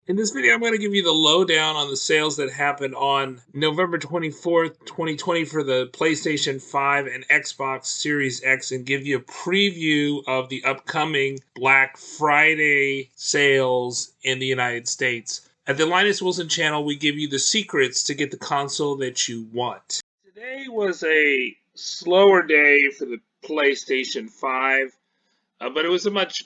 In this video, I'm going to give you the lowdown on the sales that happened on November 24th, 2020 for the PlayStation 5 and Xbox Series X and give you a preview of the upcoming Black Friday sales in the United States. At the Linus Wilson channel, we give you the secrets to get the console that you want. Today was a slower day for the PlayStation 5, but it was a much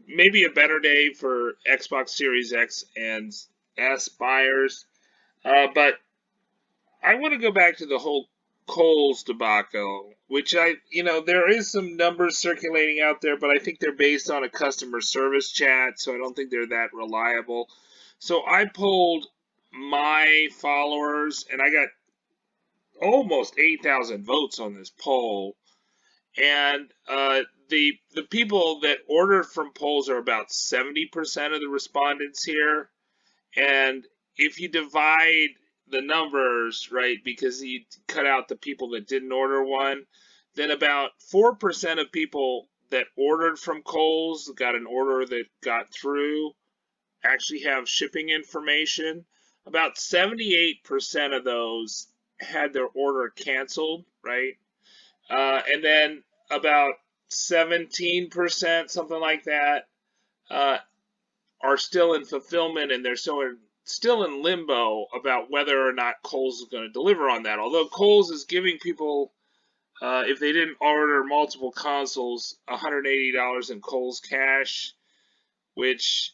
maybe a better day for Xbox Series X and S buyers. But I want to go back to the whole Kohl's debacle, which there is some numbers circulating out there, but I think they're based on a customer service chat, so I don't think they're that reliable. So I polled my followers, and I got almost 8,000 votes on this poll. And the people that ordered from polls are about 70% of the respondents here. And if you divide the numbers, right, because you cut out the people that didn't order one, then about 4% of people that ordered from Kohl's, got an order that got through, actually have shipping information. About 78% of those had their order canceled, right? And then about 17%, something like that, are still in fulfillment, and they're still in limbo about whether or not Kohl's is going to deliver on that. Although Kohl's is giving people, if they didn't order multiple consoles, $180 in Kohl's cash, which,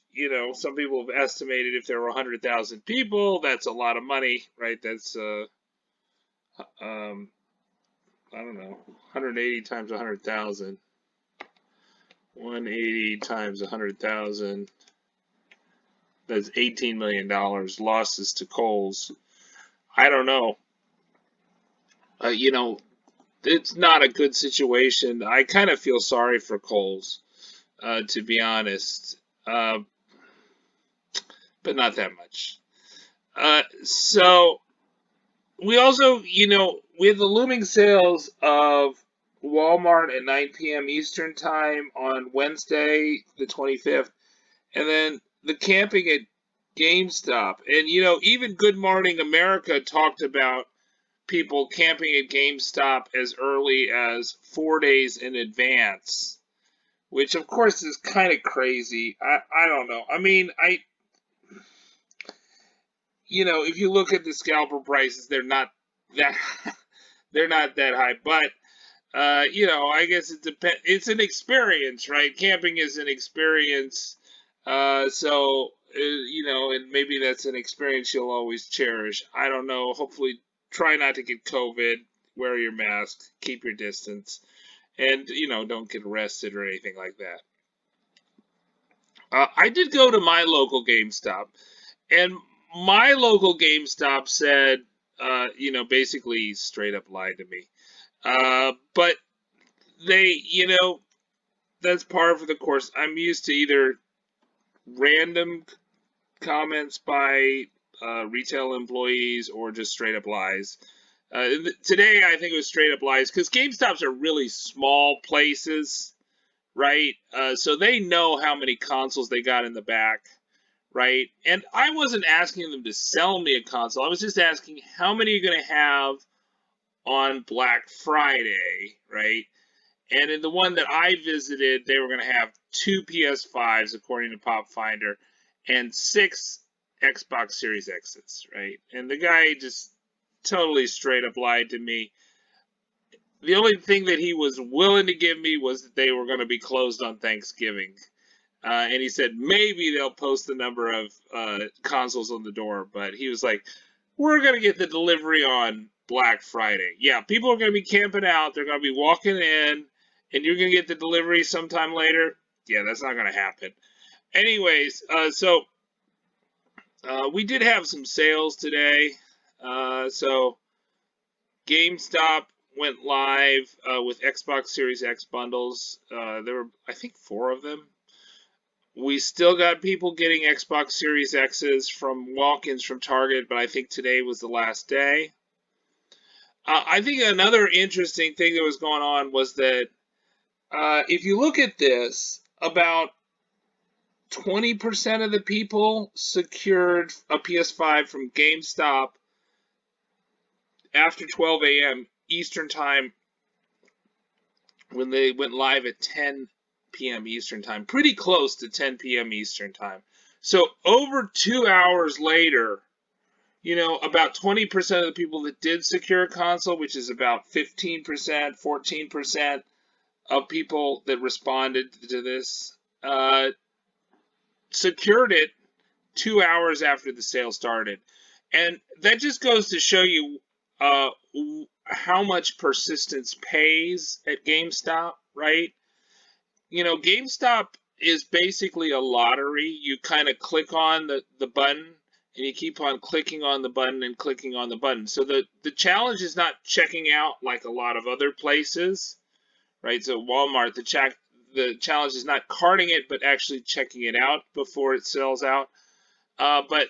some people have estimated if there were 100,000 people, that's a lot of money, right? That's, I don't know, 180 times 100,000. 180 times 100,000. That's $18 million losses to Kohl's. I don't know. It's not a good situation. I kind of feel sorry for Kohl's, to be honest, but not that much. So we also, we have the looming sales of Walmart at 9 p.m. Eastern Time on Wednesday, the 25th, and then the camping at GameStop. And, even Good Morning America talked about people camping at GameStop as early as 4 days in advance, which, of course, is kind of crazy. I don't know. I mean, if you look at the scalper prices, they're not that they're not that high, but I guess it depends. It's an experience, right? Camping is an experience, so and maybe that's an experience you'll always cherish. I don't know. Hopefully, try not to get COVID. Wear your mask. Keep your distance, and don't get arrested or anything like that. I did go to my local GameStop, and my local GameStop said, basically straight up lied to me. But they, that's par for the course. I'm used to either random comments by retail employees or just straight up lies. Today, I think it was straight up lies because GameStops are really small places, right? So they know how many consoles they got in the back. Right? And I wasn't asking them to sell me a console. I was just asking how many you're going to have on Black Friday, right? And in the one that I visited, they were going to have 2 PS5s, according to Pop Finder, and 6 Xbox Series X's, right? And the guy just totally straight up lied to me. The only thing that he was willing to give me was that they were going to be closed on Thanksgiving. And he said maybe they'll post the number of consoles on the door, but he was like, we're going to get the delivery on Black Friday. Yeah, people are going to be camping out. They're going to be walking in, and you're going to get the delivery sometime later. Yeah, that's not going to happen. Anyways, so we did have some sales today. So GameStop went live with Xbox Series X bundles. There were, I think, 4 of them. We still got people getting Xbox Series X's from walk-ins from Target, but I think today was the last day. I think another interesting thing that was going on was that if you look at this, about 20% of the people secured a PS5 from GameStop after 12 a.m. Eastern Time when they went live at 10 p.m. Eastern Time. Pretty close to 10 p.m. Eastern Time. So over 2 hours later, about 20% of the people that did secure a console, which is about 15%, 14% of people that responded to this, secured it 2 hours after the sale started. And that just goes to show you how much persistence pays at GameStop, right? GameStop is basically a lottery. You kind of click on the button, and you keep on clicking on the button and clicking on the button. So the challenge is not checking out like a lot of other places, right? So Walmart, the challenge is not carding it, but actually checking it out before it sells out. But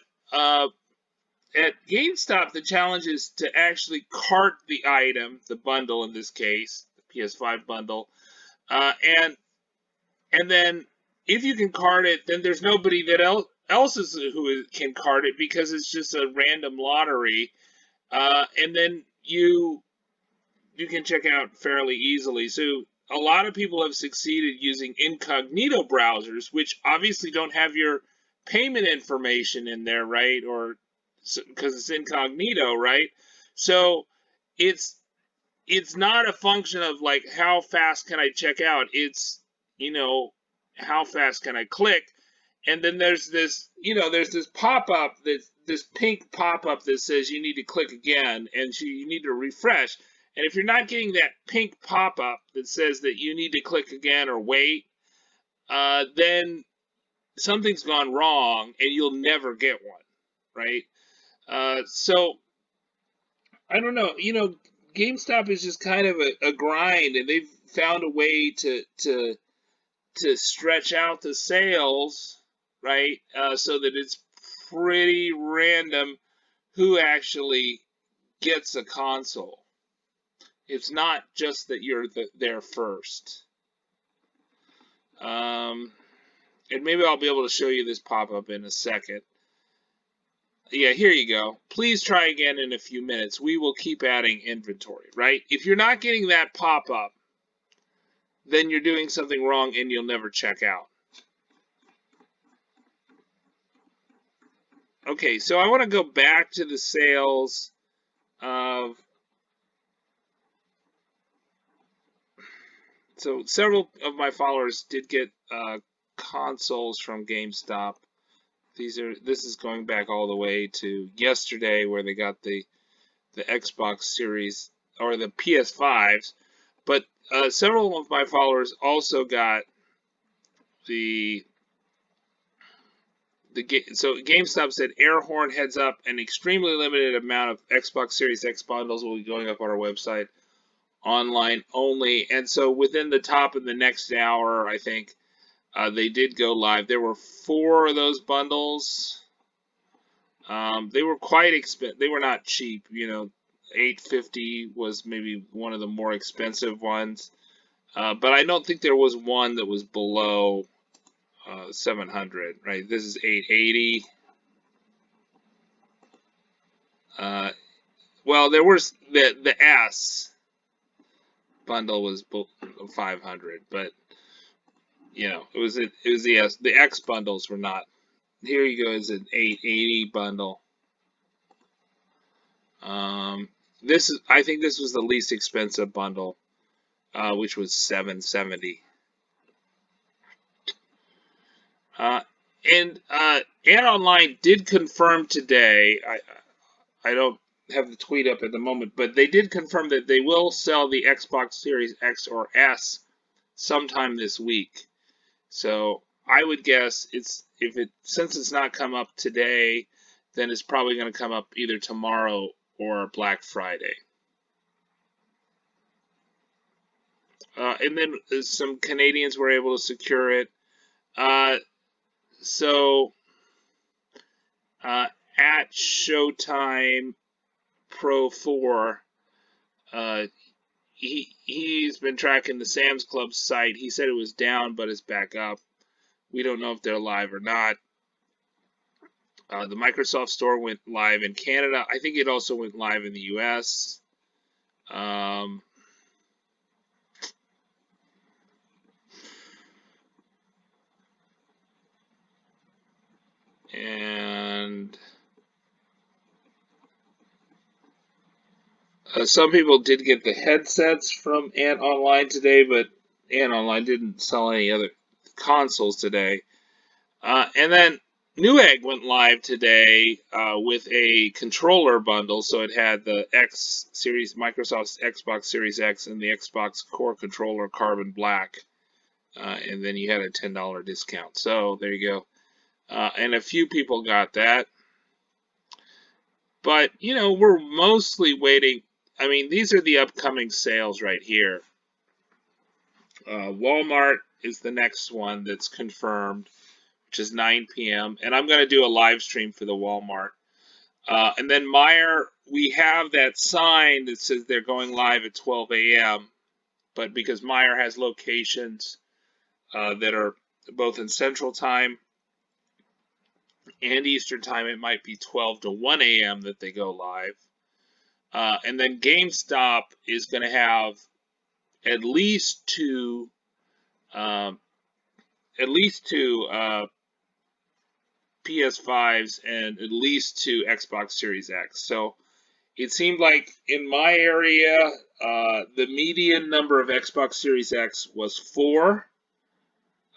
at GameStop, the challenge is to actually cart the item, the bundle in this case, the PS5 bundle, and then if you can cart it, then there's nobody that else who can cart it because it's just a random lottery, and then you can check out fairly easily. So a lot of people have succeeded using incognito browsers, which obviously don't have your payment information in there, right? Or because it's incognito, right? So it's not a function of like how fast can I check out. It's how fast can I click? And then there's this pop-up, this pink pop-up that says you need to click again and you need to refresh. And if you're not getting that pink pop-up that says that you need to click again or wait, then something's gone wrong and you'll never get one, right? So I don't know. GameStop is just kind of a grind, and they've found a way to stretch out the sales, right? So that it's pretty random who actually gets a console. It's not just that you're there first. And maybe I'll be able to show you this pop-up in a second. Yeah, here you go. Please try again in a few minutes. We will keep adding inventory, right? If you're not getting that pop-up, then you're doing something wrong and you'll never check out. Okay, so I want to go back to the sales of... So several of my followers did get consoles from GameStop. This is going back all the way to yesterday, where they got the Xbox Series or the PS5s. But several of my followers also got so GameStop said air horn heads up, an extremely limited amount of Xbox Series X bundles will be going up on our website, online only. And so within the top of the next hour, I think they did go live. There were 4 of those bundles. They were quite expensive. They were not cheap. $850 was maybe one of the more expensive ones. But I don't think there was one that was below $700. Right? This is $880. Well, there was the S bundle was $500, but it was the S. The X bundles were not. Here you go, is an $880 bundle. I think this was the least expensive bundle, which was $770. And AntOnline did confirm today. I don't have the tweet up at the moment, but they did confirm that they will sell the Xbox Series X or S sometime this week. So I would guess since it's not come up today, then it's probably going to come up either tomorrow or Black Friday. And then some Canadians were able to secure it. So at Showtime Pro 4, he's been tracking the Sam's Club site. He said it was down, but it's back up. We don't know if they're live or not. The Microsoft Store went live in Canada. I think it also went live in the US. And some people did get the headsets from AntOnline today, but AntOnline didn't sell any other consoles today. And then Newegg went live today with a controller bundle, so it had the X Series, Microsoft's Xbox Series X, and the Xbox Core controller Carbon Black, and then you had a $10 discount. So there you go. And a few people got that. But, you know, we're mostly waiting. I mean, these are the upcoming sales right here. Walmart is the next one that's confirmed, which is 9 p.m. And I'm going to do a live stream for the Walmart. And then Meijer, we have that sign that says they're going live at 12 a.m. But because Meijer has locations that are both in Central Time and Eastern Time, it might be 12 to 1 a.m. that they go live. And then GameStop is going to have at least two PS5s and at least two Xbox Series X. So it seemed like in my area, the median number of Xbox Series X was 4,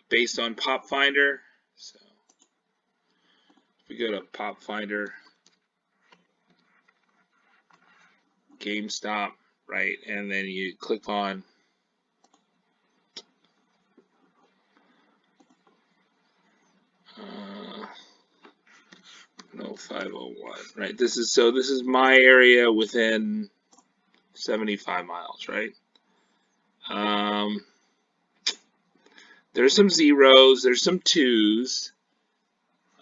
based on Pop Finder. So if we go to Pop Finder, GameStop, right, and then you click on no 501, right? This is my area within 75 miles, right? There's some zeros, there's some 2s,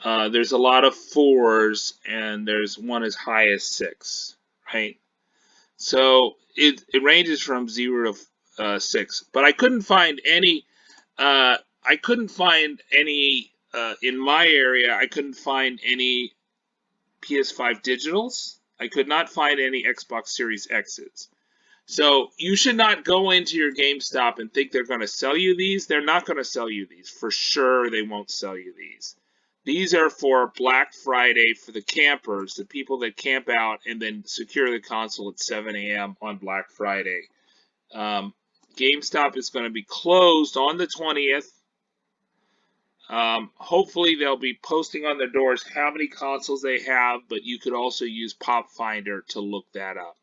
there's a lot of 4s, and there's one as high as 6, right? So it ranges from 0 to 6, but I couldn't find any. In my area. I couldn't find any PS5 digitals. I could not find any Xbox Series X's. So you should not go into your GameStop and think they're going to sell you these. They're not going to sell you these. For sure, they won't sell you these. These are for Black Friday for the campers, the people that camp out and then secure the console at 7 a.m. on Black Friday. GameStop is going to be closed on the 20th. Hopefully they'll be posting on their doors how many consoles they have, but you could also use Pop Finder to look that up.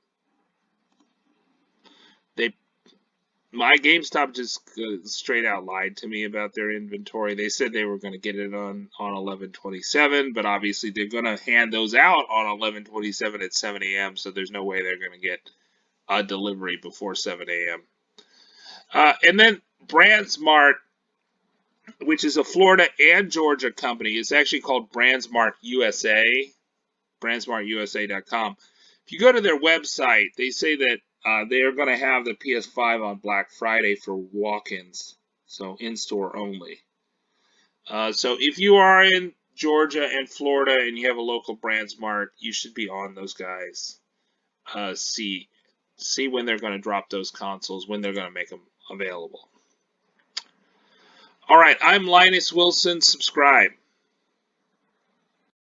My GameStop just straight out lied to me about their inventory. They said they were going to get it on 11/27, but obviously they're going to hand those out on 11/27 at 7 a.m., so there's no way they're going to get a delivery before 7 a.m. And then BrandsMart, which is a Florida and Georgia company. It's actually called BrandsMart USA, BrandsMartUSA.com. If you go to their website, they say that they are going to have the PS5 on Black Friday for walk-ins, so in-store only. So if you are in Georgia and Florida and you have a local BrandsMart, you should be on those guys. See when they're going to drop those consoles, when they're going to make them available. All right, I'm Linus Wilson. Subscribe.